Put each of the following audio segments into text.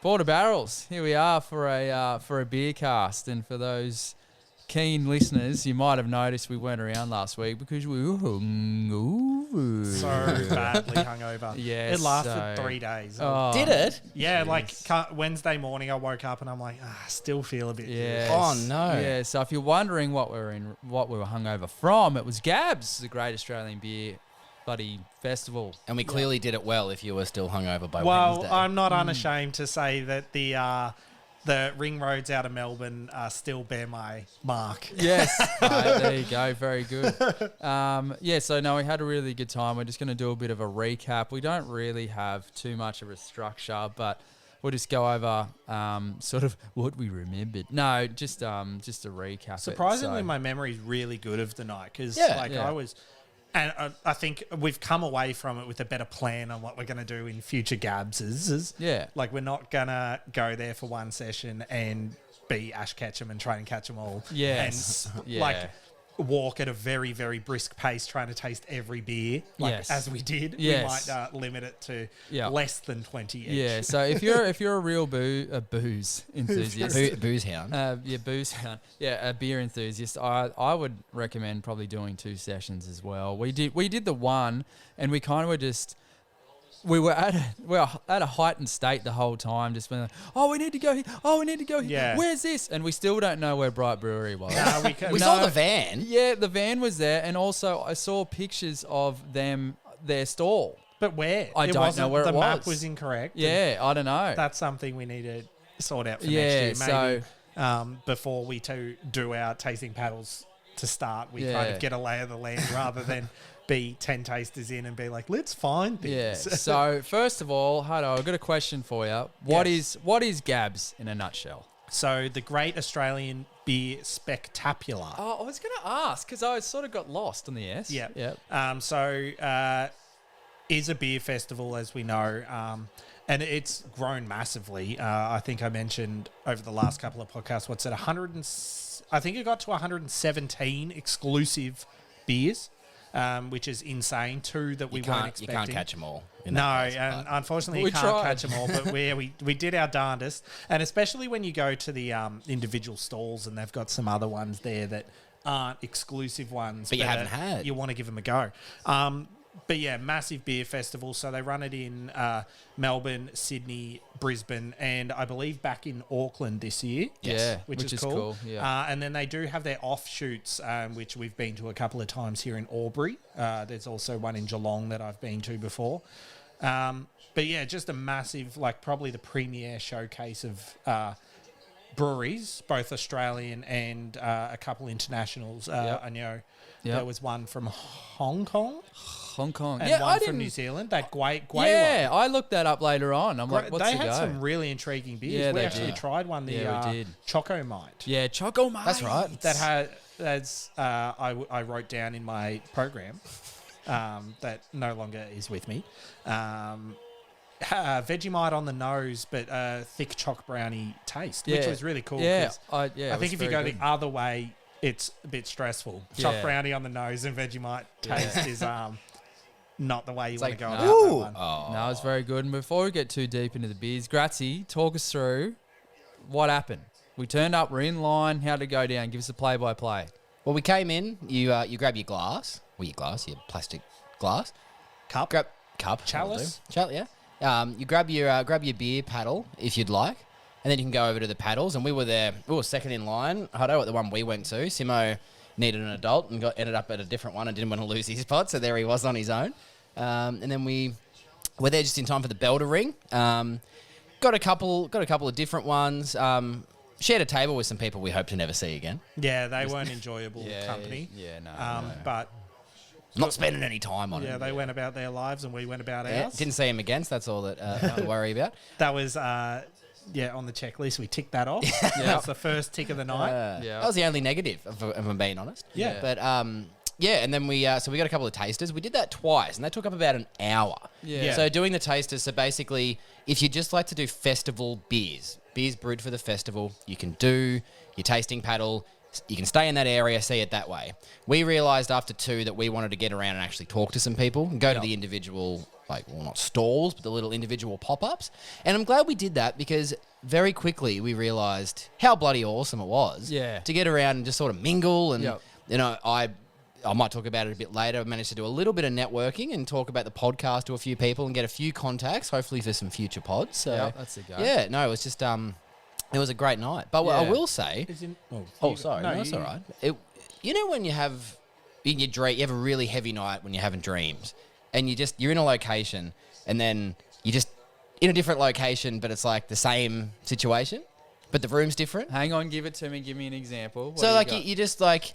Border Barrels. Here we are for a beer cast, and for those keen listeners, you might have noticed we weren't around last week because we were hungover. So badly hungover. Yes, It lasted 3 days. Oh, Did it? Yeah, like Wednesday morning I woke up and I'm like, I still feel a bit Yes. Oh, no. Yeah, so if you're wondering what we were hungover from, it was GABS, the Great Australian Beer Bloody Festival. And we clearly did it well if you were still hungover by Well, Wednesday. I'm not unashamed to say that the ring roads out of Melbourne still bear my mark. Yes, there you go. Very good. So no, we had a really good time. We're just going to do a bit of a recap. We don't really have too much of a structure, but we'll just go over sort of what we remembered. No, just a recap. Surprisingly, my memory's really good of the night because I was... And I think we've come away from it with a better plan on what we're going to do in future GABS's. Yeah. Like, we're not going to go there for one session and be Ash Ketchum and try and catch them all. Yes. And, walk at a very, very brisk pace trying to taste every beer. As we did. Yes. We might limit it to less than 20 each. Yeah, so if you're a real booze enthusiast... Booze hound. Booze hound. Yeah, a beer enthusiast. I would recommend probably doing 2 sessions as well. We did the one, and we kind of were just... We were at a heightened state the whole time, just being like, oh, we need to go here. Oh, we need to go here. Yeah. Where's this? And we still don't know where Bright Brewery was. We saw the van. Yeah, the van was there, and also I saw pictures of their stall. But where? I don't know where it was. The map was incorrect. Yeah, I don't know. That's something we need to sort out for next year. Maybe so before we do our tasting paddles to start, we kind of get a lay of the land rather than be 10 tasters in and be like, let's find things. Yeah. So first of all, Huddo, I've got a question for you. What is GABS in a nutshell? So the Great Australian Beer Spectacular. Oh, I was going to ask because I sort of got lost on the S. Yeah. Yep. Is a beer festival, as we know, and it's grown massively. I think I mentioned over the last couple of podcasts, what's it, I think it got to 117 exclusive beers, which is insane. 2 that we weren't expecting. You can't catch them all. And unfortunately you can't catch them all, but we did our darndest. And especially when you go to the individual stalls and they've got some other ones there that aren't exclusive ones. But you haven't had. You want to give them a go. But yeah, massive beer festival. So they run it in Melbourne, Sydney, Brisbane, and I believe back in Auckland this year. Yeah, which is cool. Yeah. And then they do have their offshoots, which we've been to a couple of times here in Albury. There's also one in Geelong that I've been to before. But yeah, just a massive, like probably the premier showcase of breweries, both Australian and a couple internationals. I know there was one from Hong Kong. And one from New Zealand. That Gwei one. Yeah, I looked that up later on. I'm like, what's they the had go? some really intriguing beers. Yeah, we they actually did. tried one, the Yeah, we did. Choco Mite. Yeah, Choco Mite. That's right. That's I wrote down in my program that no longer is with me. Vegemite on the nose, but thick choc brownie taste, which was really cool. Yeah, I think if you go the other way, it's a bit stressful. Choc brownie on the nose and Vegemite taste is not the way you want to go about that one. Oh. No, it's very good. And before we get too deep into the beers, Grazie, talk us through what happened. We turned up, we're in line, how'd it go down? Give us a play-by-play. Well, we came in, you grab your glass. Well, your plastic glass. Cup. Chalice. Yeah. You grab your beer paddle if you'd like, and then you can go over to the paddles. And we were second in line, Huddo, at the one we went to. Simmo needed an adult and ended up at a different one and didn't want to lose his spot, so there he was on his own. And then we were there just in time for the bell to ring. Got a couple of different ones. Shared a table with some people we hope to never see again. Yeah, they weren't enjoyable company. Yeah, no. But not spending any time on it. Yeah, they went about their lives and we went about ours. Didn't see him again, so that's all that to worry about. That was, on the checklist. We ticked that off. That's the first tick of the night. That was the only negative, if I'm being honest. Yeah. But, and then we got a couple of tasters. We did that twice, and they took up about an hour. Yeah. So doing the tasters, so basically, if you just like to do festival beers brewed for the festival, you can do your tasting paddle, You can stay in that area, see it that way. We realised after 2 that we wanted to get around and actually talk to some people and go to the individual, not stalls, but the little individual pop-ups. And I'm glad we did that because very quickly we realised how bloody awesome it was to get around and just sort of mingle. And, I might talk about it a bit later. I managed to do a little bit of networking and talk about the podcast to a few people and get a few contacts, hopefully for some future pods. So, that's a go. Yeah, no, it was just, it was a great night. But what I will say... sorry. No, that's all right. When you have... You have a really heavy night when you're having dreams and you're in a location and then you're just in a different location, but it's like the same situation, but the room's different. Hang on, give it to me. Give me an example. What So do you just like...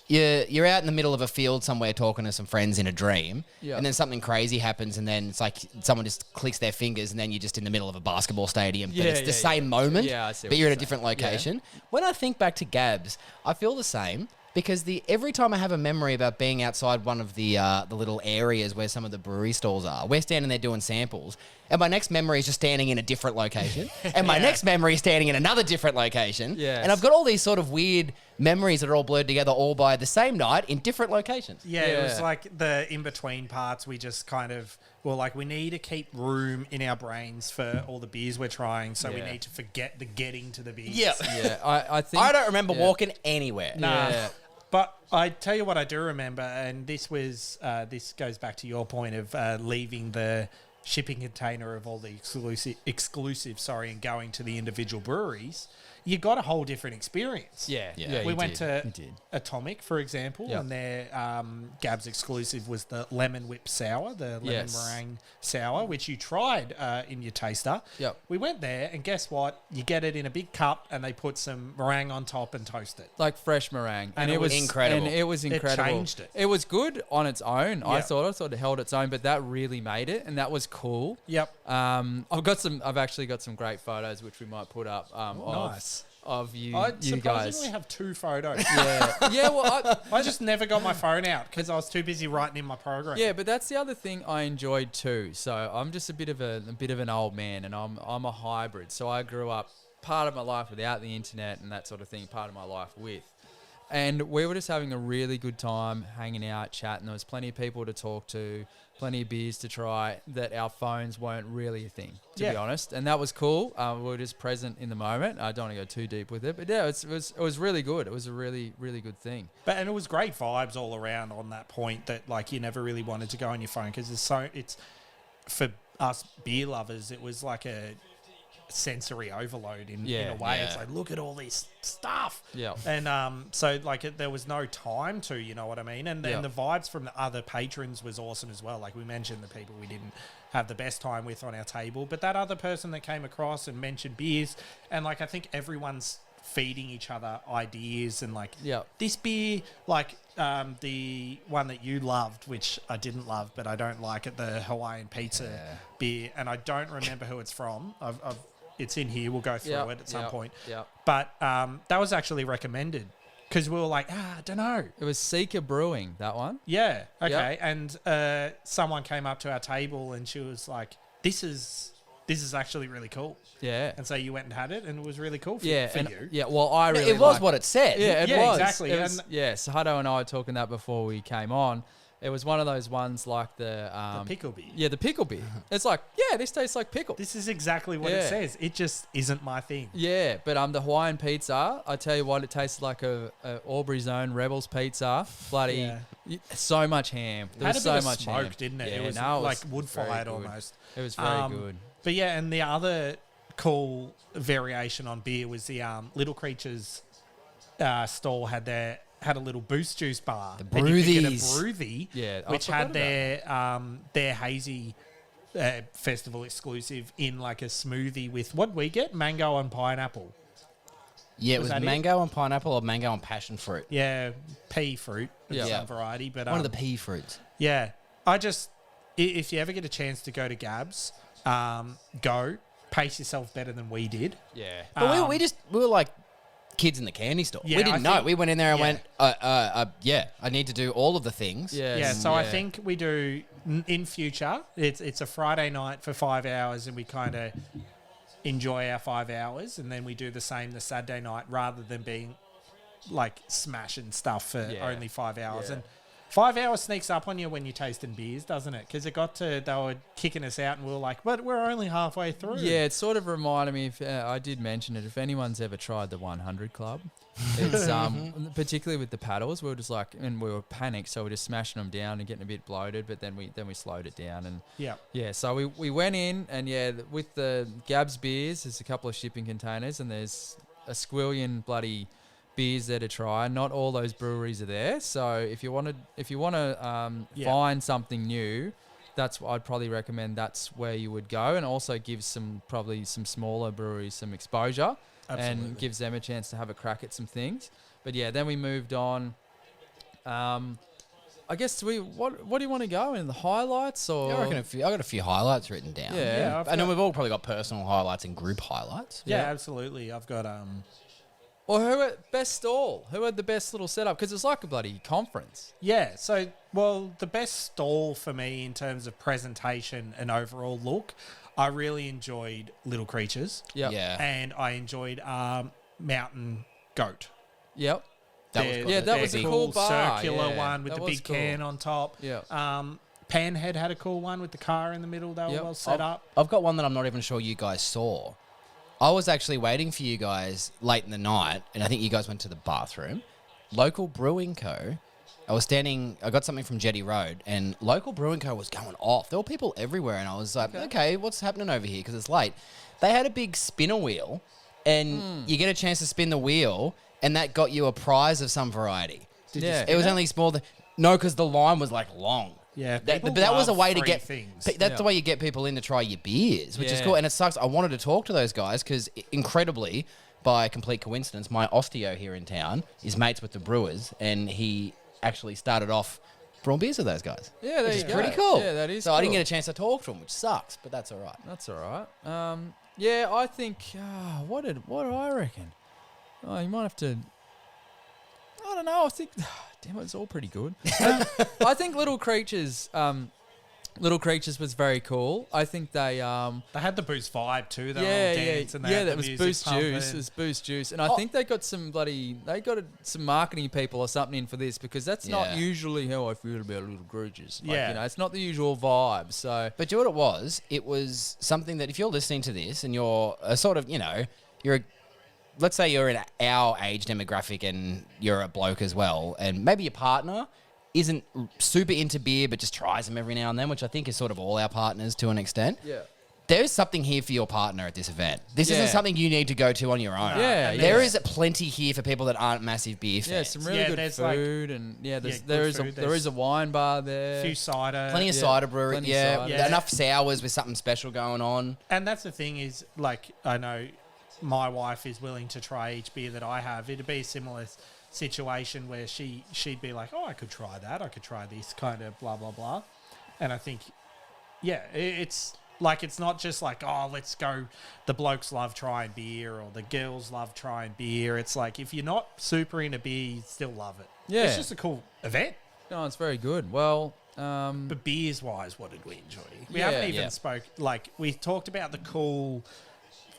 You're out in the middle of a field somewhere talking to some friends in a dream, and then something crazy happens, and then it's like someone just clicks their fingers, and then you're just in the middle of a basketball stadium. But it's the same moment, I see but what you're you're in a different saying. location. When I think back to GABS, I feel the same because every time I have a memory about being outside one of the little areas where some of the brewery stalls are, we're standing there doing samples, and my next memory is just standing in a different location, and my next memory is standing in another different location, and I've got all these sort of weird memories that are all blurred together all by the same night in different locations. It was like the in-between parts, we just kind of were like, we need to keep room in our brains for all the beers we're trying, so we need to forget the getting to the beers. I think... I don't remember walking anywhere. But I tell you what I do remember, and this was this goes back to your point of leaving the shipping container of all the exclusive, and going to the individual breweries. You got a whole different experience. We went to Atomic, for example, and their GABS exclusive was the lemon whip sour, the lemon meringue sour, which you tried in your taster. We went there, and guess what? You get it in a big cup, and they put some meringue on top and toast it. Like fresh meringue. And it was incredible. And it was incredible. It changed it. It was good on its own. I thought it held its own, but that really made it, and that was cool. I've actually got some great photos, which we might put up of you I guys. surprisingly have 2 photos. Well, I just never got my phone out because I was too busy writing in my program. Yeah, but that's the other thing I enjoyed too. So I'm just a bit of an old man, and I'm a hybrid. So I grew up part of my life without the internet and that sort of thing, part of my life with. And we were just having a really good time hanging out, chatting. There was plenty of people to talk to, plenty of beers to try, that our phones weren't really a thing, to be honest. And that was cool. We were just present in the moment. I don't want to go too deep with it. But it was really good. It was a really, really good thing. And it was great vibes all around on that point that, like, you never really wanted to go on your phone because it's for us beer lovers, it was like a sensory overload in a way. It's like, look at all this stuff. And so like there was no time to, you know what I mean? And then the vibes from the other patrons was awesome as well. Like we mentioned the people we didn't have the best time with on our table, but that other person that came across and mentioned beers, and like I think everyone's feeding each other ideas and like this beer, like the one that you loved, which I didn't love, but I don't like it, the Hawaiian pizza beer, and I don't remember who it's from. It's in here. We'll go through it at some point. But that was actually recommended because we were like, I don't know. It was Seeker Brewing, that one. Yeah. Okay. And someone came up to our table and she was like, this is actually really cool. Yeah. And so you went and had it and it was really cool for you. Yeah, well, it was what it said. Yeah, it was. Exactly. So Huddo and I were talking that before we came on. It was one of those ones like the pickle beer. Yeah, the pickle beer. It's like, this tastes like pickle. This is exactly what it says. It just isn't my thing. Yeah, but the Hawaiian pizza, I tell you what, it tasted like a Aubrey's own Rebels pizza. Bloody, so much ham. There was so much smoke, ham. didn't it? Yeah, it was like wood fired almost. It was very good. But yeah, and the other cool variation on beer was the Little Creatures stall had a little boost juice bar. The Breathies. Which had their hazy festival exclusive in like a smoothie with, what did we get? Mango and pineapple. Yeah, it was mango and pineapple or mango and passion fruit. Yeah, pea fruit of some variety. But one of the pea fruits. Yeah. If you ever get a chance to go to GABS, go. Pace yourself better than we did. Yeah. But we were like kids in the candy store. Yeah, we didn't know. We went in there and went, I need to do all of the things. I think we do in future. It's a Friday night for 5 hours and we kind of enjoy our 5 hours, and then we do the same the Saturday night rather than being like smashing stuff for Yeah. only 5 hours. Yeah. And 5 hours sneaks up on you when you're tasting beers, doesn't it? Because they were kicking us out and we were like, but we're only halfway through. Yeah, it sort of reminded me, if I did mention it, if anyone's ever tried the 100 Club, it's particularly with the paddles, we were just like, and we were panicked, so we were just smashing them down and getting a bit bloated, but then we slowed it down. And Yeah. so we went in, and with the GABS beers, there's a couple of shipping containers, and there's a squillion bloody beers there to try. Not all those breweries are there, so if you want to find something new, I'd probably recommend that's where you would go, and also gives some smaller breweries some exposure. Absolutely. And gives them a chance to have a crack at some things. But yeah, then we moved on. I guess what do you want to go in, the highlights or? I reckon I got a few highlights written down. Yeah. I've I know got- we've all probably got personal highlights and group highlights. Yeah, absolutely. I've got Or who had best stall? Who had the best little setup? Because it's like a bloody conference. Yeah, so, the best stall for me in terms of presentation and overall look, I really enjoyed Little Creatures. Yep. Yeah. And I enjoyed Mountain Goat. Yep. That was cool. Yeah, that was a cool bar. circular Yeah, one with that the was big cool. can on top. Yeah. Panhead had a cool one with the car in the middle. They were Yep. well set up. I've got one that I'm not even sure you guys saw. I was actually waiting for you guys late in the night, and I think you guys went to the bathroom. Local Brewing Co. I got something from Jetty Road, and Local Brewing Co. was going off. There were people everywhere, and I was like, okay, what's happening over here? Because it's late. They had a big spinner wheel, and you get a chance to spin the wheel, and that got you a prize of some variety. Yeah. It was only small. No, because the line was like long. Yeah, But people that was a love way to free get things. That's Yeah. the way you get people in to try your beers, which is Yeah. cool. And it sucks. I wanted to talk to those guys because, incredibly, by complete coincidence, my osteo here in town is mates with the brewers, and he actually started off brewing beers with those guys. Yeah, there Which you is go. pretty cool. Yeah, that is. So I didn't cool. get a chance to talk to him, which sucks, but that's all right. That's all right. Yeah, I think. What do I reckon? Oh, you might have to. I don't know. I think. Damn, it's all pretty good. I think Little Creatures. Little Creatures was very cool. I think they. They had the Boost vibe too. They were Yeah, all dancing. They had that the was music Boost pumping. Juice. It was Boost Juice, and I think they got some some marketing people or something in for this, because that's not Yeah. usually how I feel about Little Creatures. Like, Yeah. it's not the usual vibe. So But do you know what it was? It was something that if you're listening to this and you're a sort of, let's say you're in our age demographic and you're a bloke as well, and maybe your partner isn't super into beer but just tries them every now and then, which I think is sort of all our partners to an extent. yeah. There's something here for your partner at this event. This Yeah. isn't something you need to go to on your own. Yeah, There yeah. is plenty here for people that aren't massive beer fans. Yeah, some really Yeah, good there's food, and good there is food. a wine bar there. A few cider. Plenty of Yeah, cider brewery. plenty of Yeah, cider. Yeah. enough sours with something special going on. And that's the thing is, like, I know my wife is willing to try each beer that I have. It'd be a similar situation where she'd be like, oh, I could try that. I could try this kind of blah, blah, blah. And I think, yeah, it's like, it's not just like, oh, let's go. The blokes love trying beer or the girls love trying beer. It's like, if you're not super into beer, you still love it. Yeah. It's just a cool event. No, it's very good. Well, But beers wise, what did we enjoy? We Yeah. haven't even Yeah. spoke, like, we talked about the cool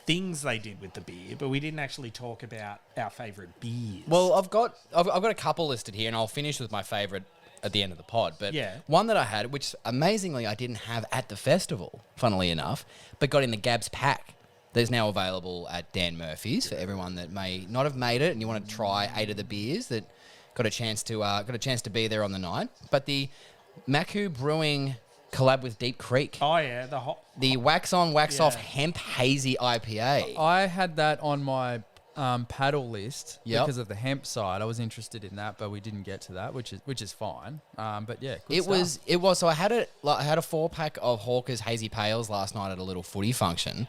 things they did with the beer, but we didn't actually talk about our favourite beers. Well, I've got a couple listed here, and I'll finish with my favourite at the end of the pod. But Yeah. one that I had, which amazingly I didn't have at the festival, funnily enough, but got in the GABS pack. That's now available at Dan Murphy's for everyone that may not have made it and you want to try 8 of the beers that got a chance to be there on the night. But the Maku Brewing collab with Deep Creek, oh yeah, the wax on, wax off Yeah. hemp hazy IPA. I had that on my paddle list Yep. because of the hemp side. I was interested in that, but we didn't get to that, which is fine. But yeah, good It stuff. was. So I had a 4-pack of Hawker's Hazy Pales last night at a little footy function,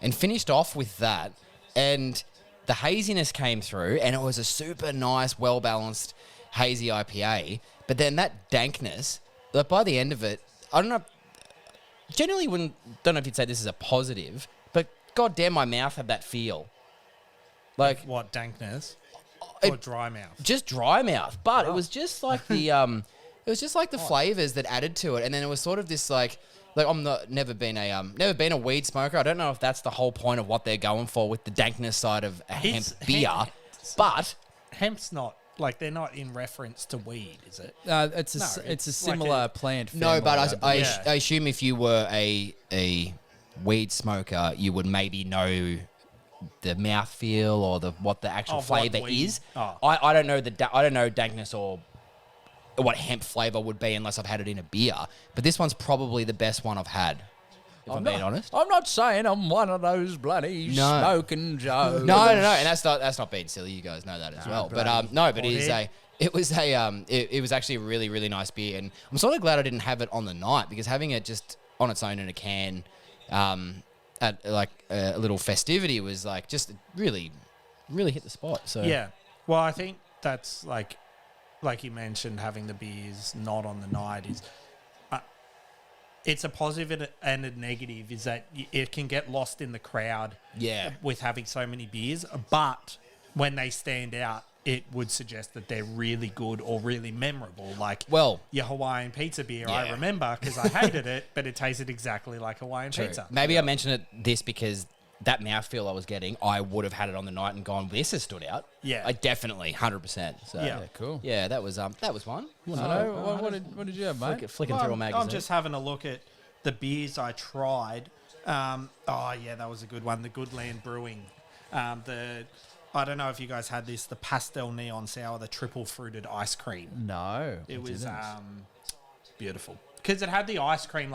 and finished off with that. And the haziness came through, and it was a super nice, well balanced hazy IPA. But then that dankness, like by the end of it, I don't know. Generally, don't know if you'd say this is a positive, but goddamn, my mouth had that feel. Like what, dankness it- or dry mouth? just dry mouth, but it was just like the it was just like the flavors that added to it, and then it was sort of this like I'm never been a weed smoker. I don't know if that's the whole point of what they're going for with the dankness side of a hemp It's beer, hemp. but hemp's not like they're not in reference to weed, is it? It's a it's similar like plant. No, family, but I Yeah. assume if you were a weed smoker, you would maybe know the mouthfeel or what the actual What flavour weed? is. Oh. I don't know I don't know dankness or what hemp flavour would be unless I've had it in a beer. But this one's probably the best one I've had. If I'm being honest. I'm not saying I'm one of those bloody No. smoking Joes. No, and that's not being silly. You guys know that as well. But it was actually a really, really nice beer, and I'm sort of glad I didn't have it on the night because having it just on its own in a can, at like a little festivity was like just really, really hit the spot. So Yeah. Well, I think that's like you mentioned, having the beers not on the night is. It's a positive and a negative is that it can get lost in the crowd yeah, with having so many beers, but when they stand out, it would suggest that they're really good or really memorable. Like your Hawaiian pizza beer, I Yeah. remember because I hated it, but it tasted exactly like Hawaiian pizza. Maybe I mentioned this because that mouthfeel I was getting, I would have had it on the night and gone, this has stood out. Yeah. I definitely, 100%. So Yeah. Cool. yeah, that was one. What did you have, mate? Flicking through a magazine. I'm just having a look at the beers I tried. That was a good one. The Goodland Brewing. I don't know if you guys had this, the Pastel Neon Sour, the triple fruited ice cream. No. It was didn't. beautiful because it had the ice cream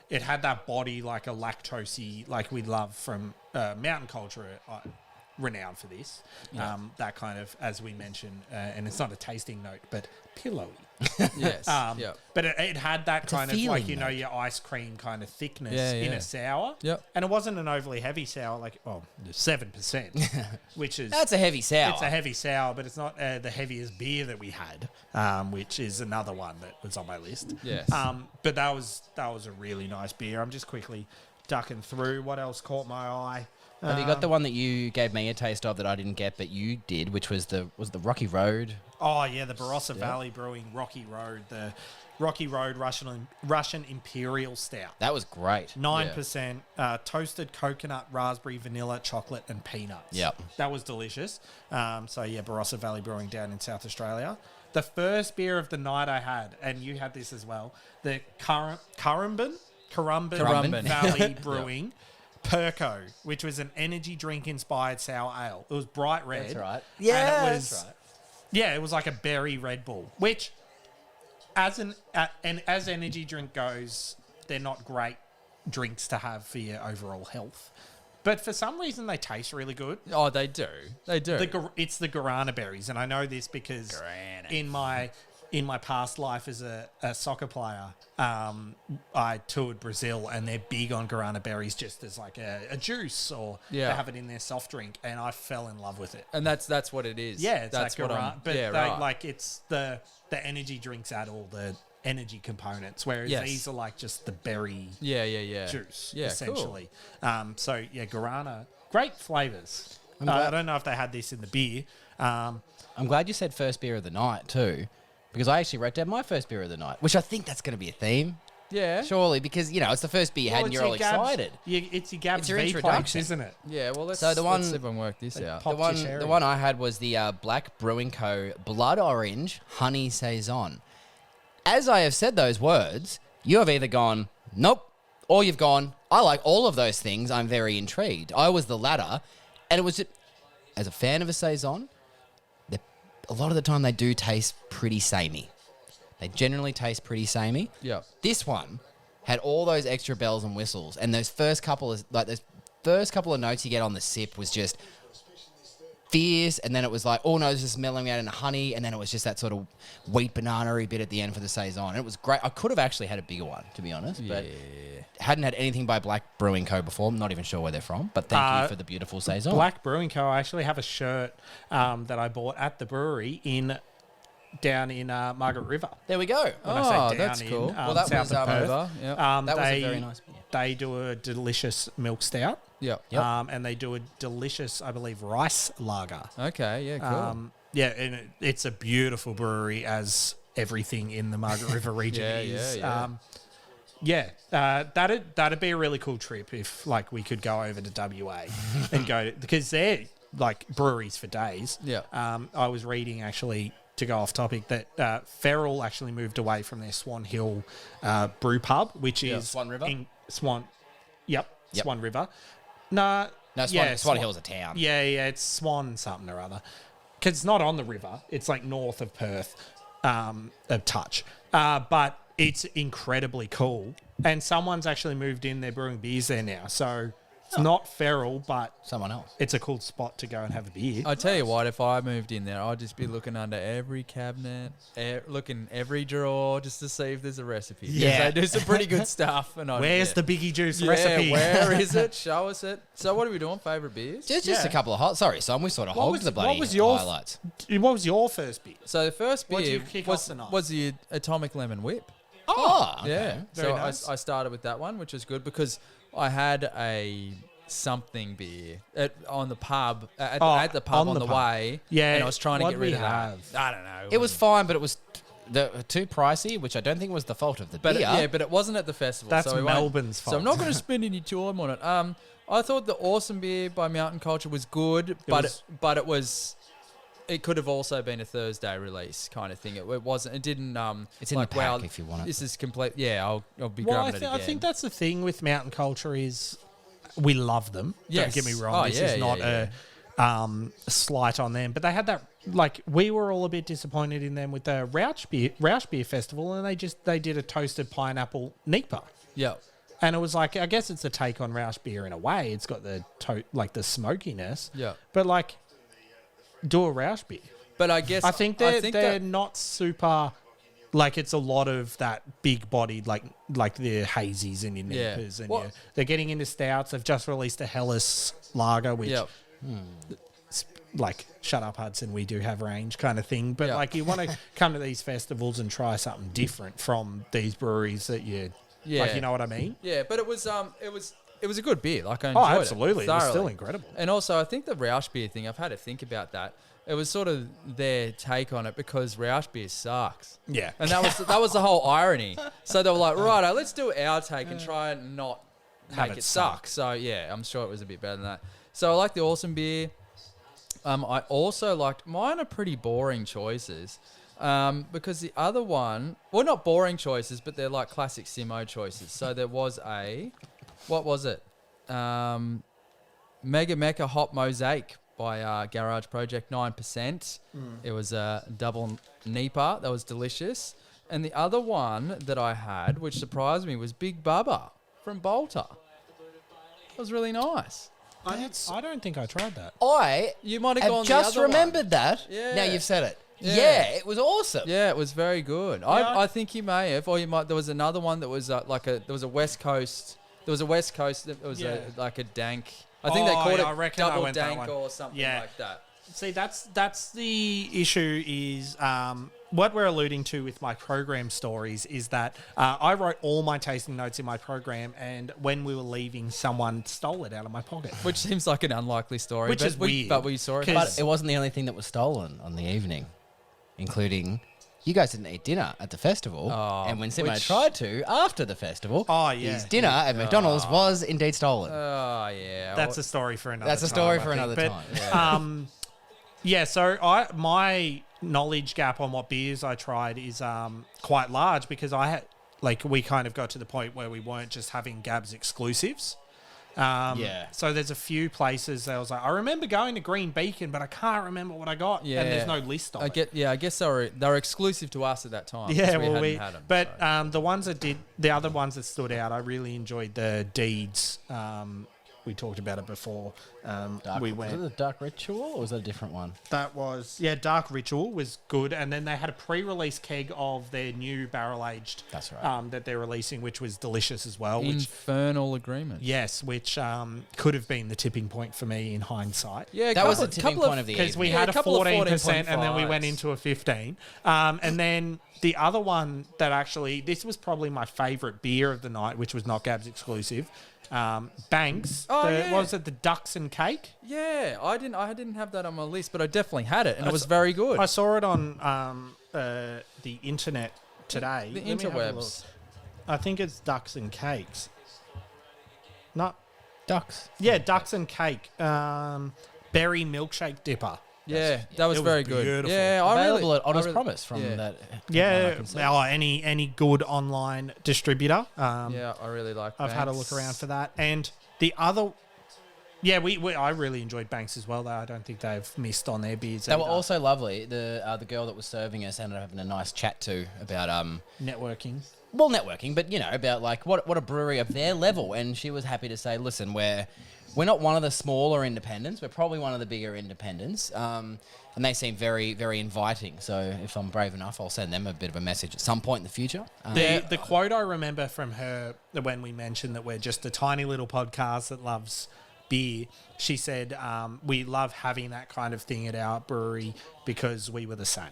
it had that body like a lactosey, like we love from mountain culture, renowned for this. Yeah. That kind of, as we mentioned, and it's not a tasting note, but pillowy. Yes. Yeah. But it had that It's a kind of like, feeling, you know, your ice cream kind of thickness Yeah, in yeah. a sour. Yep. And it wasn't an overly heavy sour, like 7%, which is That's a heavy sour. it's a heavy sour, but it's not the heaviest beer that we had, which is another one that was on my list. Yes. But that was a really nice beer. I'm just quickly ducking through. What else caught my eye? Have you got the one that you gave me a taste of that I didn't get, but you did, which was the Rocky Road? Oh yeah, the Barossa Valley Brewing Rocky Road, the Rocky Road Russian Imperial Stout. That was great. 9%, toasted coconut, raspberry, vanilla, chocolate, and peanuts. Yep. That was delicious. Barossa Valley Brewing down in South Australia. The first beer of the night I had, and you had this as well, the Currumbin Valley Brewing Perco, which was an energy drink inspired sour ale. It was bright red. That's right. Yeah, Yeah, it was. that's right. Yeah, it was like a berry Red Bull, which, as energy drink goes, they're not great drinks to have for your overall health. But for some reason, they taste really good. Oh, they do. They do. It's the guarana berries, and I know this because in my past life as a soccer player, I toured Brazil, and they're big on guarana berries just as like a juice, or they have it in their soft drink, and I fell in love with it. And that's what it is. Yeah, it's that's like guarana, but right. like it's the energy drinks add all the energy components, whereas these are like just the berry juice, essentially. Cool. Guarana, great flavors. I don't know if they had this in the beer. I'm glad you said first beer of the night too, because I actually wrote down my first beer of the night, which I think that's going to be a theme. Yeah. Surely, because, you know, it's the first beer you had and you're all excited. It's your GABS It's your V-Plex, introduction. isn't it? Yeah, well, let's So the one- see if I can work this out. pop- The one I had was the Black Brewing Co. Blood Orange Honey Saison. As I have said those words, you have either gone, nope, or you've gone, I like all of those things, I'm very intrigued. I was the latter, and it was, as a fan of a Saison, a lot of the time they do taste pretty samey. They generally taste pretty samey. Yeah. This one had all those extra bells and whistles, and those first couple of notes you get on the sip was just fierce, and then it was like, oh no, this is mellowing out into honey, and then it was just that sort of wheat banana-y bit at the end for the Saison. And it was great. I could have actually had a bigger one, to be honest, but hadn't had anything by Black Brewing Co. before. I'm not even sure where they're from, but thank you for the beautiful Saison. Black Brewing Co. I actually have a shirt that I bought at the brewery down in Margaret River. There we go. When I say down that's in, cool. Well, that south was of Perth. over. Yep. That was a very nice beer. They do a delicious milk stout. Yep. Yep. And they do a delicious, I believe, rice lager. Okay. Yeah. Cool. And it's a beautiful brewery, as everything in the Margaret River region is. That'd be a really cool trip if, like, we could go over to WA and go because like breweries for days. Yeah. I was reading actually, to go off topic, that Feral actually moved away from their Swan Hill brew pub, which is Swan River? Yep. Swan River. No, Swan Hill's a town. Yeah, it's Swan something or other. Because it's not on the river. It's like north of Perth, a touch. But it's incredibly cool. And someone's actually moved in. They're brewing beers there now. So it's not Feral, but Someone else. it's a cool spot to go and have a beer. I tell you what, if I moved in there, I'd just be looking under every cabinet, looking every drawer just to see if there's a recipe. 'Cause Yeah. they do some pretty good stuff. And Where's the Biggie Juice yeah, recipe? where is it? Show us it. So what are we doing? Favorite beers? Just Yeah. a couple of hot. Sorry, Sam. We sort of hogged the bloody what was your highlights. What was your first beer? So the first What did beer you kick was, off the night? was the Atomic Lemon Whip. Oh, okay. Yeah. Very So nice. I started with that one, which was good because I had a something beer on the pub at the pub on the way. Yeah, and I was trying to what get rid we of that. have? I don't know. It was fine, but it was too pricey, which I don't think was the fault of the But beer. but it wasn't at the festival. That's so we won't- Melbourne's fault. So I'm not going to spend any time on it. I thought the Awesome Beer by Mountain Culture was good, but it could have also been a Thursday release kind of thing. It wasn't. It didn't. It's in the pack if you want it. This is complete. Yeah, I'll be Well, grabbing it again. I think that's the thing with Mountain Culture is we love them. Yes. Don't get me wrong. This is not a slight on them, but they had that. Like we were all a bit disappointed in them with the Roush Beer Festival, and they did a toasted pineapple Nipa. Yeah. And it was like, I guess it's a take on Roush beer in a way. It's got the the smokiness. Yeah. But like, do a Roush beer. But I guess I think they're that- not super. Like it's a lot of that big bodied, like the hazies and your Yeah. Nipas, and What- they're getting into stouts. They've just released a Hellas lager, which Yeah. like shut up Hudson, we do have range kind of thing. But Yeah. like you want to come to these festivals and try something different from these breweries that you like, you know what I mean? Yeah, but it was a good beer. Like I enjoyed Oh, absolutely. it It was still thoroughly. incredible. And also, I think the Roush beer thing. I've had to think about that. It was sort of their take on it because Roush beer sucks. Yeah. And that was the whole irony. So they were like, right, let's do our take and try and not Have make it it suck. So yeah, I'm sure it was a bit better than that. So I like the Awesome Beer. I also liked mine are pretty boring choices. Because the other one, well, not boring choices, but they're like classic Simmo choices. So there was what was it? Mega Mecha Hop Mosaic by Garage Project, 9%. It was a double Nipa. That was delicious. And the other one that I had, which surprised me, was Big Bubba from Bolter. It was really nice. I don't think I tried that. You might have I've gone just the other remembered one. that. Yeah. Now you've said it. Yeah. Yeah, it was awesome. Yeah, it was very good. I think you may have, or you might. There was another one that was there was a West Coast. There was a West Coast. That was like a dank. I think they called I it reckon I double went that dank one. or something Yeah. like that. See, that's the issue is what we're alluding to with my program stories is that I wrote all my tasting notes in my program, and when we were leaving, someone stole it out of my pocket. Which seems like an unlikely story. Which but is we, weird, But we saw it. 'cause- But it wasn't the only thing that was stolen on the evening, including you guys didn't eat dinner at the festival. Oh, and when Simmo which- tried to after the festival, Oh, yeah. his dinner at McDonald's was indeed stolen. Oh yeah. That's a story for another. That's a time, story I for think. another But, time. Yeah, so my knowledge gap on what beers I tried is quite large because we kind of got to the point where we weren't just having GABS exclusives. Yeah. So there's a few places that I was like, I remember going to Green Beacon, but I can't remember what I got. Yeah. And there's no list of it. I guess they were exclusive to us at that time. 'cause Yeah, we well, hadn't had 'em, but so. the other ones that stood out, I really enjoyed the Deeds. We talked about it before. We Was it went. the Dark Ritual or was that a different one? That was Dark Ritual was good, and then they had a pre-release keg of their new barrel aged. That's right. That they're releasing, which was delicious as well. Infernal Agreement. Which could have been the tipping point for me in hindsight. Yeah, That was the tipping point of the Because we evening. had a couple of 14% and then we went 14.5s. into a 15. And then the other one that actually, this was probably my favourite beer of the night, which was not GABS exclusive. Banks. Oh, yeah. Was it the Ducks and Cake? Yeah, I didn't have that on my list, but I definitely had it, and it was very good. I saw it on the internet today. The Let me have a look. interwebs. I think it's Ducks and Cakes. Not. Ducks. Yeah, Ducks and Cake. berry milkshake dipper. Yeah, that was it was very good. beautiful. Yeah, Available at Honest Promise from that. Yeah, I can see. any good online distributor. Yeah, I really like. I've had a look around for that. And the other, I really enjoyed Banks as well. Though I don't think they've missed on their beers. They were either. also lovely. The girl that was serving us ended up having a nice chat too about networking. well, networking, but about like what a brewery of their level, and she was happy to say, listen, we're not one of the smaller independents. We're probably one of the bigger independents. And they seem very, very inviting. So if I'm brave enough, I'll send them a bit of a message at some point in the future. The quote I remember from her when we mentioned that we're just a tiny little podcast that loves beer, she said, we love having that kind of thing at our brewery because we were the same.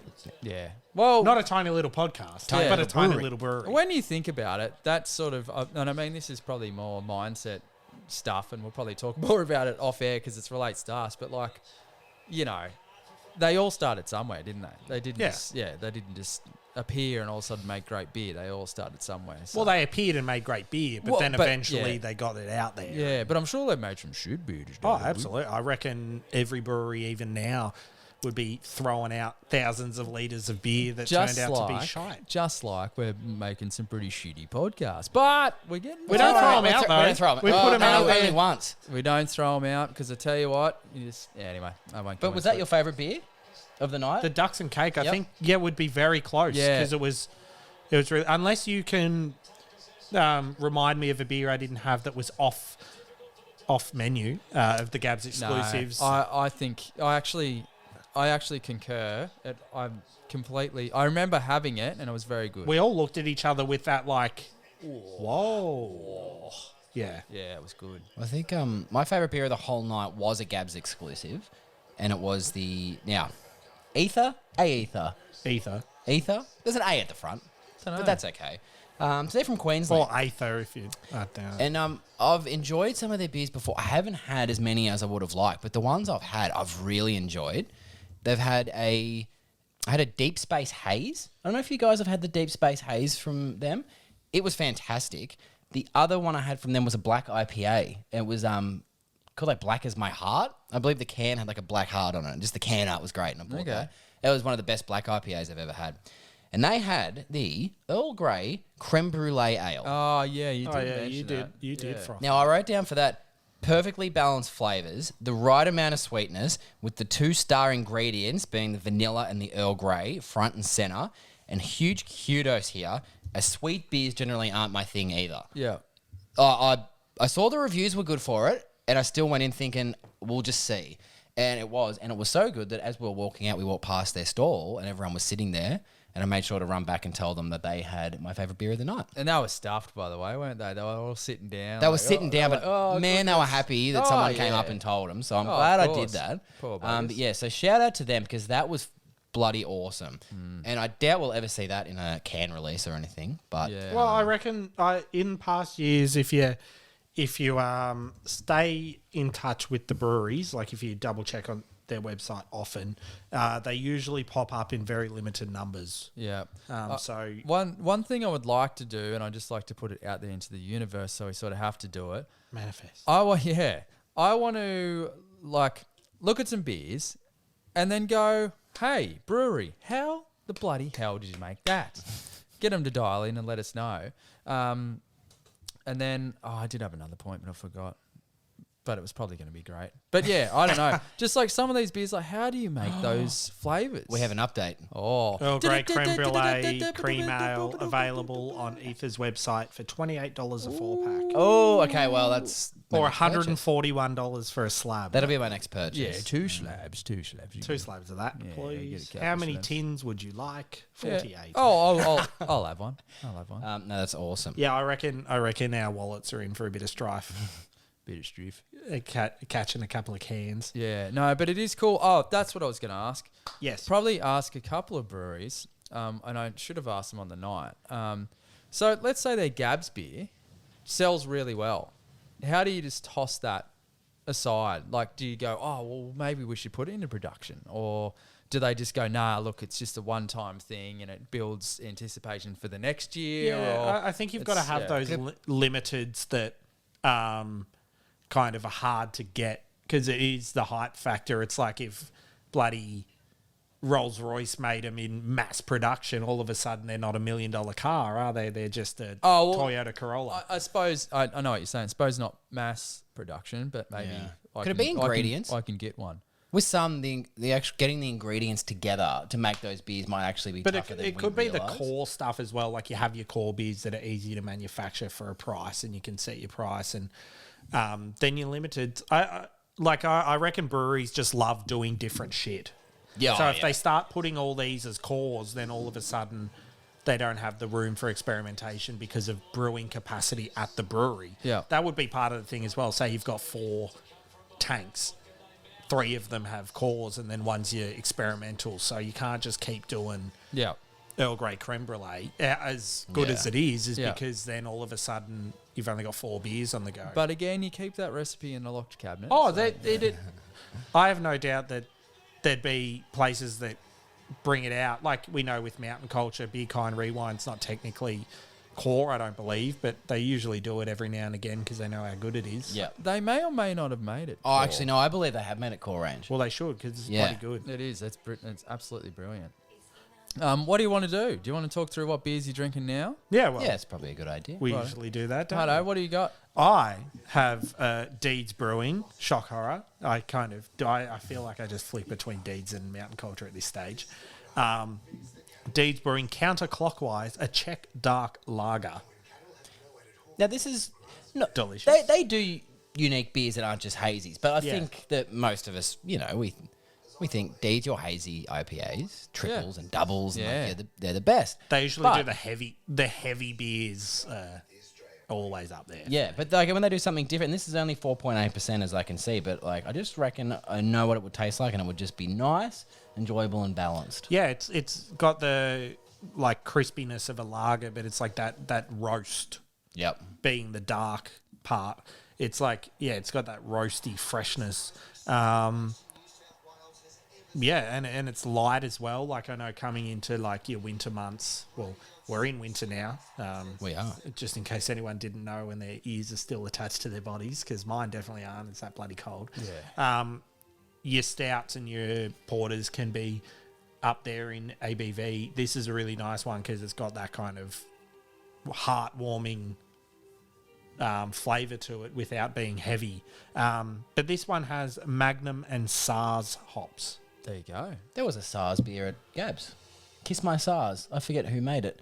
Yeah. Well, Not a tiny little podcast, Yeah. but a tiny brewery. little brewery. when you think about it, that's sort of, and I mean, this is probably more mindset stuff, and we'll probably talk more about it off air because it relates to us. But like, they all started somewhere, didn't they? They didn't. Yeah. They didn't just appear and all of a sudden make great beer. They all started somewhere. So. Well, they appeared and made great beer, but Well, then but, eventually yeah. they got it out there. Yeah, but I'm sure they made some shit beers. Oh, absolutely. I reckon every brewery, even now, would be throwing out thousands of litres of beer that turned out to be shite. Just like we're making some pretty shitty podcasts, but we're getting. We don't throw them out, though. We don't throw 'em. We put them out only there. once. We don't throw them out because I tell you what, anyway, I won't. go But was into that it. your favourite beer of the night? The Ducks and Cake, I Yep. think, would be very close. Yeah. Because it was really, unless you can remind me of a beer I didn't have that was off menu of the GABS exclusives. No, I think I actually concur. I remember having it and it was very good. We all looked at each other with that like, whoa. Yeah. Yeah, it was good. I think my favourite beer of the whole night was a GABS exclusive, and it was the Ether. Ether. There's an A at the front, but that's okay. So they're from Queensland. Or Aether if you... And I've enjoyed some of their beers before. I haven't had as many as I would have liked, but the ones I've had, I've really enjoyed. They've had I had a Deep Space Haze. I don't know if you guys have had the Deep Space Haze from them. It was fantastic. The other one I had from them was a black IPA. It was called like Black as My Heart. I believe the can had like a black heart on it. Just the can art was great, and I bought that. It was one of the best black IPAs I've ever had. And they had the Earl Grey Creme Brulee Ale. Oh yeah, you did. you did. You did. Froth. Now, I wrote down for that perfectly balanced flavours, the right amount of sweetness, with the 2-star ingredients being the vanilla and the Earl Grey front and centre, and huge kudos here, as sweet beers generally aren't my thing either. Yeah. I saw the reviews were good for it, and I still went in thinking, we'll just see. And it was so good that as we were walking out, we walked past their stall, and everyone was sitting there. And I made sure to run back and tell them that they had my favourite beer of the night. And they were stuffed, by the way, weren't they? They were all sitting down. They were sitting down, but man, they were happy that someone came yeah. up and told them. So I'm glad I did that. Poor But buggers. yeah, so shout out to them because that was bloody awesome. And I doubt we'll ever see that in a can release or anything. But Yeah. Well, I reckon in past years, if you stay in touch with the breweries, like if you double check on their website often, they usually pop up in very limited numbers. Yeah. So One thing I would like to do, and I just like to put it out there into the universe, so we sort of have to do it. manifest. I want to like look at some beers, and then go, "Hey, brewery, how the bloody hell did you make that?" Get them to dial in and let us know. And then, I did have another point, but I forgot. But it was probably going to be great. But yeah, I don't know. Just like some of these beers, like how do you make those flavors? we have an update. Earl Grey Creme Brulee Cream Ale available on Ether's website for $28 a 4-pack. Oh, okay. Well, that's my Or next purchase. $141 for a slab. That'll be my next purchase. Yeah, two slabs. 2 slabs of that, Yeah, please. get a couple How many slabs. tins would you like? Yeah. 48. I'll have one. I'll have one. No, that's awesome. Yeah, I reckon our wallets are in for a bit of strife. Bit of striff. Catching a couple of cans. Yeah, no, but it is cool. Oh, that's what I was going to ask. Yes. Probably ask a couple of breweries, and I should have asked them on the night. So let's say their GABS beer sells really well. How do you just toss that aside? Like, do you go, oh, well, maybe we should put it into production? Or do they just go, nah, look, it's just a one-time thing and it builds anticipation for the next year? Yeah, or I think you've got to have those limiteds that kind of are hard to get because it is the hype factor. It's like if bloody Rolls-Royce made them in mass production, all of a sudden they're not $1 million car, are they? They're just a Toyota Corolla. I suppose I know what you're saying. I suppose not mass production, but maybe Could it be ingredients? I can get one. With some, the actual getting the ingredients together to make those beers might actually be tougher than it we could be realise. the core stuff as well. Like you have your core beers that are easy to manufacture for a price, and you can set your price, and then you're limited. I reckon breweries just love doing different shit. Yeah. So if they start putting all these as cores, then all of a sudden they don't have the room for experimentation because of brewing capacity at the brewery. Yeah. That would be part of the thing as well. Say you've got 4 tanks, 3 of them have cores, and then one's your experimental. So you can't just keep doing Earl Grey Creme Brulee as good as it is because then all of a sudden you've only got 4 beers on the go. But again, you keep that recipe in a locked cabinet. Oh, they did. I have no doubt that there'd be places that bring it out. Like we know with Mountain Culture, Beer Kind Rewind's not technically core, I don't believe, but they usually do it every now and again because they know how good it is. Yeah. They may or may not have made it. Oh, actually, no. I believe they have made it core range. Well, they should because it's bloody good. It is. It's absolutely brilliant. What do you want to do? Do you want to talk through what beers you're drinking now? Yeah, well, Yeah, it's probably a good idea. we usually do that. Don't Huddo, we? what do you got? I have Deeds Brewing, shock horror. I feel like I just flick between Deeds and Mountain Culture at this stage. Deeds Brewing counterclockwise, a Czech dark lager. Now, this is not Delicious. They do unique beers that aren't just hazies, but I Yeah. think that most of us, we think Deeds, your hazy IPAs, triples and doubles, and they're the best. They usually But- do the heavy beers, always up there. Yeah, but like when they do something different, this is only 4.8% as I can see, but like I just reckon I know what it would taste like, and it would just be nice, enjoyable, and balanced. Yeah, it's got the like crispiness of a lager, but it's like that roast Yep. being the dark part. It's like it's got that roasty freshness. And it's light as well. Like I know coming into like your winter months. Well, we're in winter now. We are. Just in case anyone didn't know, and their ears are still attached to their bodies, because mine definitely aren't. It's that bloody cold. Yeah. Your stouts and your porters can be up there in ABV. This is a really nice one because it's got that kind of heartwarming flavour to it without being heavy. But this one has Magnum and SARS hops. There you go. There was a SARS beer at Gabs. Kiss My SARS. I forget who made it.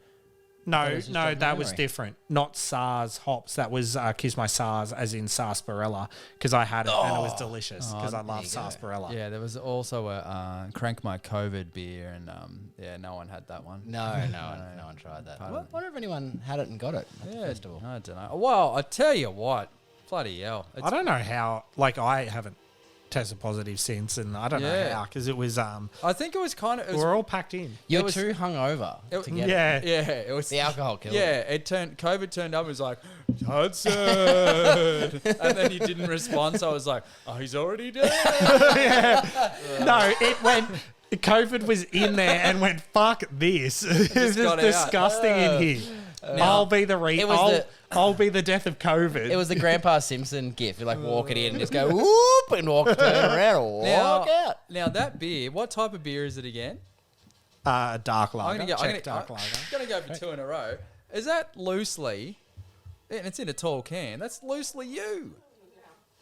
No, That was just off that was memory. different. Not SARS hops. That was Kiss My SARS, as in sarsaparilla, because I had it and it was delicious because I love you go. sarsaparilla. Yeah, there was also a Crank My COVID beer, and no one had that one. No one tried that. I wonder if anyone had it and got it at the festival. I don't know. Well, I tell you what, bloody hell. I don't know how. Like I haven't tested positive since, and I don't know how because it was. I think it was kind of. We're all packed in. You're was- too hungover to get it. Yeah. Yeah, it was The alcohol killed Yeah, it. COVID turned up and was like, Hudson. And then he didn't respond, so I was like, oh, he's already dead. No, it went. COVID was in there and went, fuck this. It's got just out. disgusting in here. I'll be the it was I'll be the death of COVID. It was the Grandpa Simpson gif. You like walk it in and just go whoop and turn around and walk out. Now, that beer, what type of beer is it again? dark lager. I'm gonna dark lager. go for 2 in a row. Is that loosely, and it's in a tall can, that's loosely you.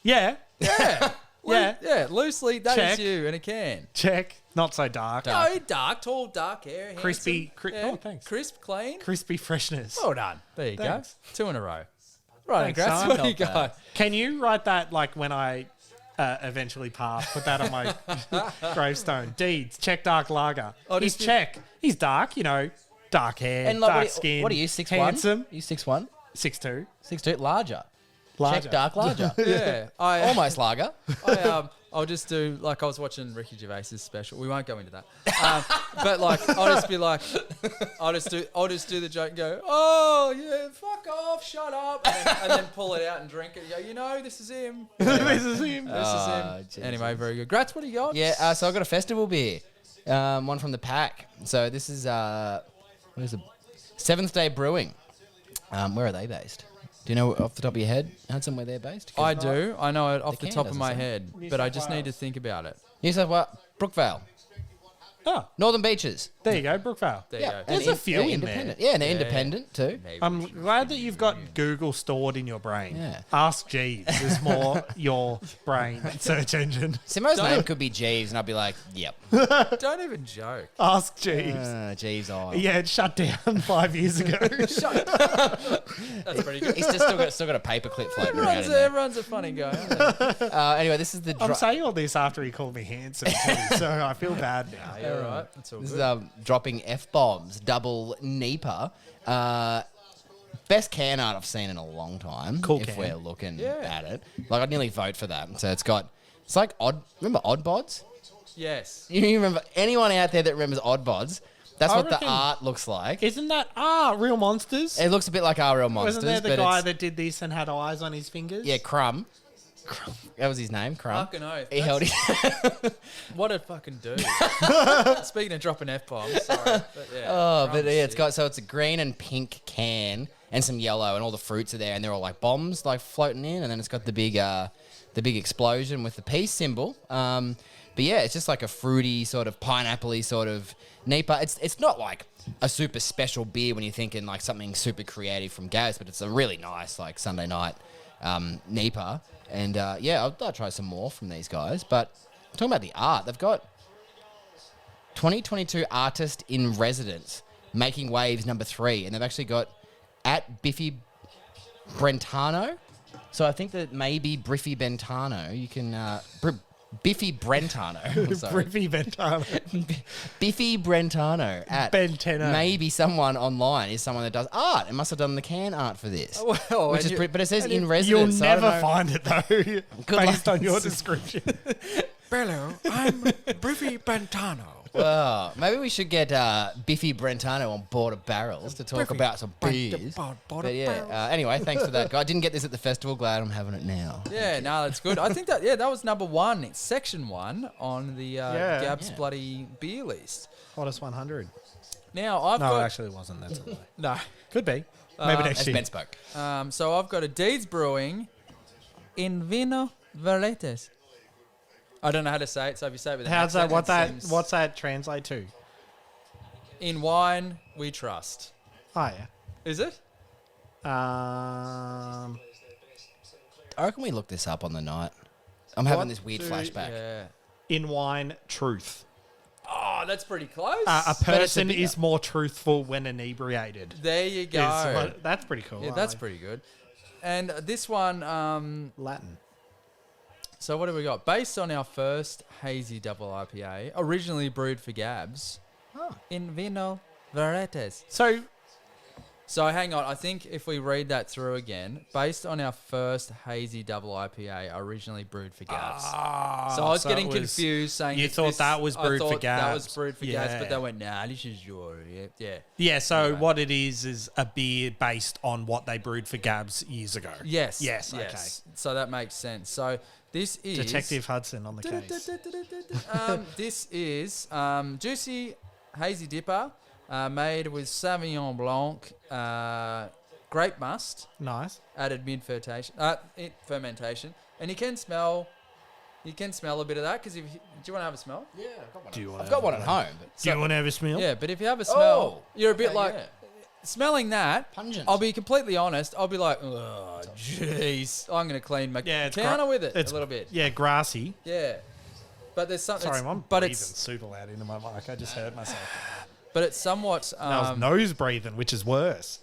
Yeah. Yeah. Yeah. Yeah, loosely, that is Check. you in a can. Check. Not so dark. No, dark, dark hair. Crispy. handsome. Oh, thanks. Crisp, clean. Crispy freshness. Well done. There you Thanks. go. 2 in a row. Right, Thanks, Grass, son. what do you Not got? Can you write that like when I eventually pass? Put that on my gravestone. Deeds. Check dark lager. Oh, He's just- check. He's dark. Dark hair, And like, dark skin. what are you, 6'1"? Handsome. You 6'1"? 6'2". 6'2", larger. Larger. Check dark larger. Yeah. Almost lager. I'll just do, like, I was watching Ricky Gervais's special. We won't go into that. But, like, I'll just be like, I'll just do the joke and go, oh, yeah, fuck off, shut up. And then pull it out and drink it. And go, this is him. This is him. This is him. Jesus. Anyway, very good. Gratz, what do you got? Yeah, so I've got a festival beer. One from the pack. So this is, what is it? Seventh Day Brewing. Where are they based? Do you know off the top of your head, Hudson, where they're based? I do. I know it off the can top of doesn't my say. head, New but I South just need to Wales. think about it. New South Wales, Brookvale, Oh, Northern Beaches. there you go, Brookvale. There you go. There's a few they're in independent. there. Yeah, and they're Yeah. independent too. Maybe we I'm should- glad that you've got Google stored in your brain. Yeah. Ask Jeeves is more your brain search engine. Simo's Don't- name could be Jeeves, and I'd be like, yep. Don't even joke. Ask Jeeves. Jeeves Oil. Yeah, it shut down 5 years ago. That's pretty good. He's just still got a paperclip floating around in there. Everyone's a funny guy. Aren't they? Anyway, this is the I'm saying all this after he called me handsome, too, so I feel bad now. Yeah, you're right. That's all This good. is dropping F-bombs, double Nipah. Best can art I've seen in a long time. Cool if can. we're looking Yeah. at it. Like, I'd nearly vote for that. So it's like remember Odd Bods? Yes. You remember, anyone out there that remembers Odd Bods, that's I what reckon- the art looks like. Isn't that, Real Monsters? It looks a bit like our Real Monsters. Wasn't there the but guy it's- that did this and had eyes on his fingers? Yeah, Crumb. That was his name, Crumb. Fucking oath. He held it. What a fucking dude. Speaking of dropping F-bombs, sorry. But yeah, Oh, but yeah, it's crumbs, got a green and pink can and some yellow, and all the fruits are there, and they're all like bombs, like floating in, and then it's got the big explosion with the peace symbol. But yeah, it's just like a fruity sort of pineapple-y sort of Nipah. It's not like a super special beer when you're thinking like something super creative from GABS, but it's a really nice like Sunday night Nipah. And yeah, I'll try some more from these guys. But talking about the art, they've got 2022 Artist in Residence, Making Waves #3, and they've actually got at Biffy Brentano. So I think that maybe Biffy Brentano, you can Biffy Brentano. Sorry. Briffy Ventana. Biffy Brentano at Bentano. maybe someone online is someone that does art. It must have done the can art for this. Well, Which and is you- but it says in You'll residence. so I don't never know. find it, though, based luck. on your description. Hello, I'm Briffy Bantano. Well, maybe we should get Biffy Brentano on board of barrels to talk Biffy about some beers. But yeah, anyway, thanks for that, guy. I didn't get this at the festival. Glad I'm having it now. Yeah, no, that's good. I think that was number 1, it's section 1 on the GABS Yeah. bloody beer list. Hottest 100. Now I've No, got it actually wasn't. That's a lie. no. Could be. Maybe next As year. Ben spoke. So I've got a Deeds Brewing in Vino Verletes. I don't know how to say it, so if you say it with an How's that? accent, it seems- What's that translate to? In wine we trust. Oh Is it? yeah. I reckon we look this up on the night. I'm having What this weird do- flashback. Yeah. In wine, truth. Oh, that's pretty close. A But it's a person bit- is more truthful when inebriated. There you go. That's pretty cool. Yeah, I that's like pretty good. And this one, Latin. so what have we got? Based on our first hazy double IPA, originally brewed for GABS, in Vino Verletes. So hang on, I think if we read that through again, based on our first hazy double IPA, originally brewed for GABS. So I was getting confused saying you that thought this- that was I brewed for thought That was GABS. brewed for GABS, Yeah. but they went, nah, this is your, yeah. Yeah, so Anyway. what it is a beer based on what they brewed for GABS years ago. Yes. Yes, So that makes sense. So this is... Detective Hudson on the case. This is juicy hazy dipper made with Sauvignon Blanc, grape must Nice. added mid fermentation, and you can smell a bit of that because if do you want to have a smell? Yeah, I've got one. Do you want I've got one at home. But Do you want to have a smell? Yeah, but if you have a smell, you're a bit okay, like yeah. smelling that. Pungent. I'll be completely honest. I'll be like, oh, jeez, I'm gonna clean my Yeah, it's counter with it it's a little bit. Yeah, grassy. Yeah, but there's something. Sorry, I'm but breathing it's super loud into my mic. I just hurt myself. but it's somewhat. I was nose breathing, which is worse.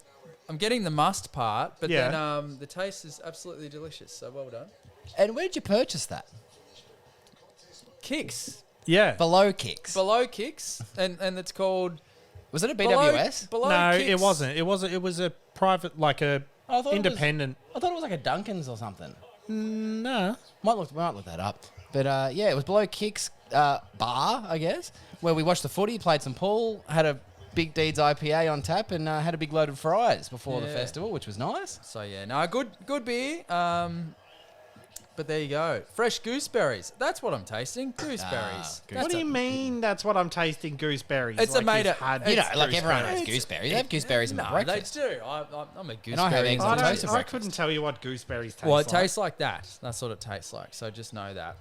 I'm getting the must part, but Yeah. then the taste is absolutely delicious. So well done. And where did you purchase that? Kicks Yeah. Below Kicks. below Kicks, and it's called Was it a below, BWS? Below No, Kicks. it wasn't. It was a private, like a I thought independent. I thought it was like a Duncan's or something. No. Might look that up. But yeah, it was Below Kicks bar, I guess, where we watched the footy, played some pool, had a Big Deeds IPA on tap, and had a big load of fries before the Yeah. festival, which was nice. So yeah, no, good beer. but there you go. Fresh gooseberries. That's what I'm tasting. Gooseberries. What do you mean? That's what I'm tasting. Gooseberries. It's a made you've up- had You know, It's like everyone gooseberries. has gooseberries. They have gooseberries in No, my they breakfast. do. I'm a gooseberry. And I have eggs on enthusiast. toast for I breakfast. couldn't tell you what gooseberries taste Well, like. it tastes like that. That's what it tastes like. So just know that.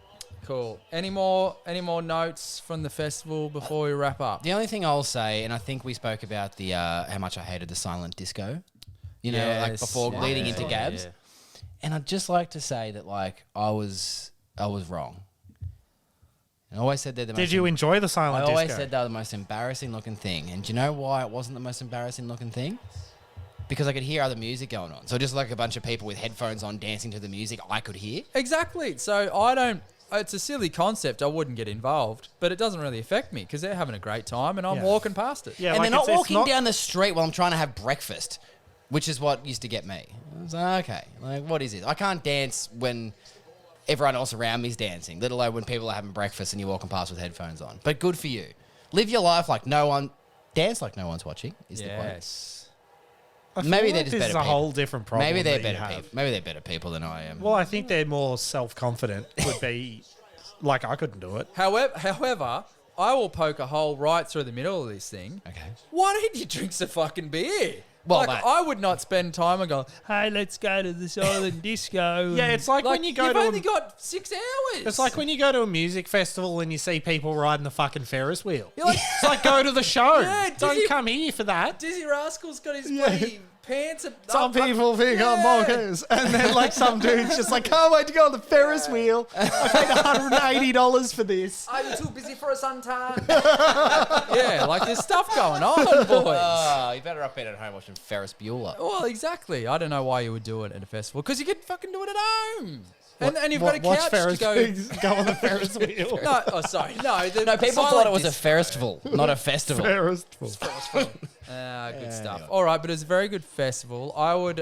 Cool. Any more notes from the festival before we wrap up? The only thing I'll say, and I think we spoke about the how much I hated the silent disco, you know, like Yes, before yeah. leading into GABS. Yeah. And I'd just like to say that like I was wrong. I always said they're the most. Did you enjoy the I silent always disco? said they were the most embarrassing looking thing. And do you know why it wasn't the most embarrassing looking thing? Because I could hear other music going on. So just like a bunch of people with headphones on dancing to the music, I could hear. Exactly. So I don't. It's a silly concept. I wouldn't get involved, but it doesn't really affect me because they're having a great time and I'm Yeah. walking past it. Yeah, And like they're not it's walking down the street while I'm trying to have breakfast, which is what used to get me. I was like, okay, like what is it? I can't dance when everyone else around me is dancing, let alone when people are having breakfast and you're walking past with headphones on. But good for you. Live your life like no one, dance like no one's watching is the quote. Yes. I feel Maybe like they're just this better is a people. whole different problem. Maybe they're that you better have. people. Maybe they're better people than I am. Well, I think they're more self-confident. Would be like I couldn't do it. However, I will poke a hole right through the middle of this thing. Okay. Why don't you drink some fucking beer? Well, like, mate. I would not spend time and go, hey, let's go to the silent disco. Yeah, it's like when you go you've to only a, got 6 hours. it's like when you go to a music festival and you see people riding the fucking Ferris wheel. You're like, It's like go to the show. Yeah, Don't Dizzy- come here for that. Dizzy Rascal's got his bloody pants up. Some people think I'm bonkers, and then like some dude's just like, can't wait to go on the Ferris wheel. I paid $180 for this. I'm too busy for a suntan. Yeah, like there's stuff going on, boys. Oh, you better not be at home watching Ferris Bueller. Well, exactly. I don't know why you would do it at a festival because you could fucking do it at home. And you've got a Watch couch Ferris to go. go on the Ferris wheel. No, oh sorry, no. No, people thought it was a festival, not a festival. Ferris wheel. Good stuff. All right, but it's a very good festival. I would.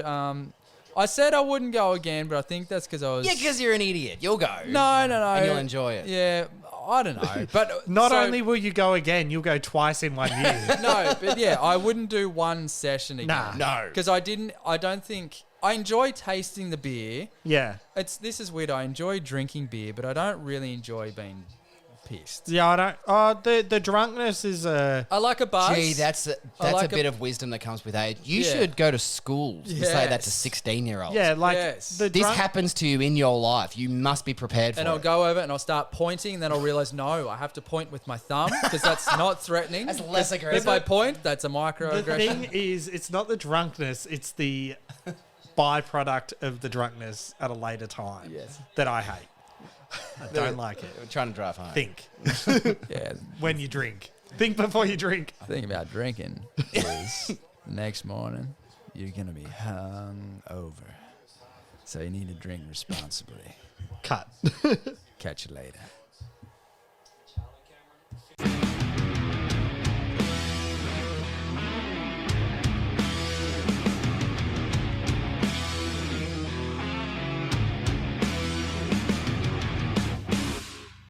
I said I wouldn't go again, but I think that's because I was. Yeah, because you're an idiot. You'll go. No. And you'll enjoy it. Yeah, I don't know, but Not so- only will you go again, you'll go twice in 1 year. No, but yeah, I wouldn't do one session again. Nah. No. Because I don't think I enjoy tasting the beer. Yeah. This is weird. I enjoy drinking beer, but I don't really enjoy being pissed. Yeah, I don't. Oh, the drunkenness is a. I like a buzz. Gee, that's like a bit of wisdom that comes with age. You Yeah. should go to schools and say that to Yes. 16-year-olds. Yeah, like Yes. the This drunk. happens to you in your life. You must be prepared for And I'll it. go over and I'll start pointing, and then I'll realize, no, I have to point with my thumb because that's not threatening. That's less If aggressive. I point, that's a The microaggression. thing is, it's not the drunkenness; it's the byproduct of the drunkenness at a later time Yes. that I hate. I don't like it. We're trying to drive home. Think Yeah, when you drink. Think before you drink. the thing about drinking is the next morning you're going to be hung over. So you need to drink responsibly. Cut. Catch you later.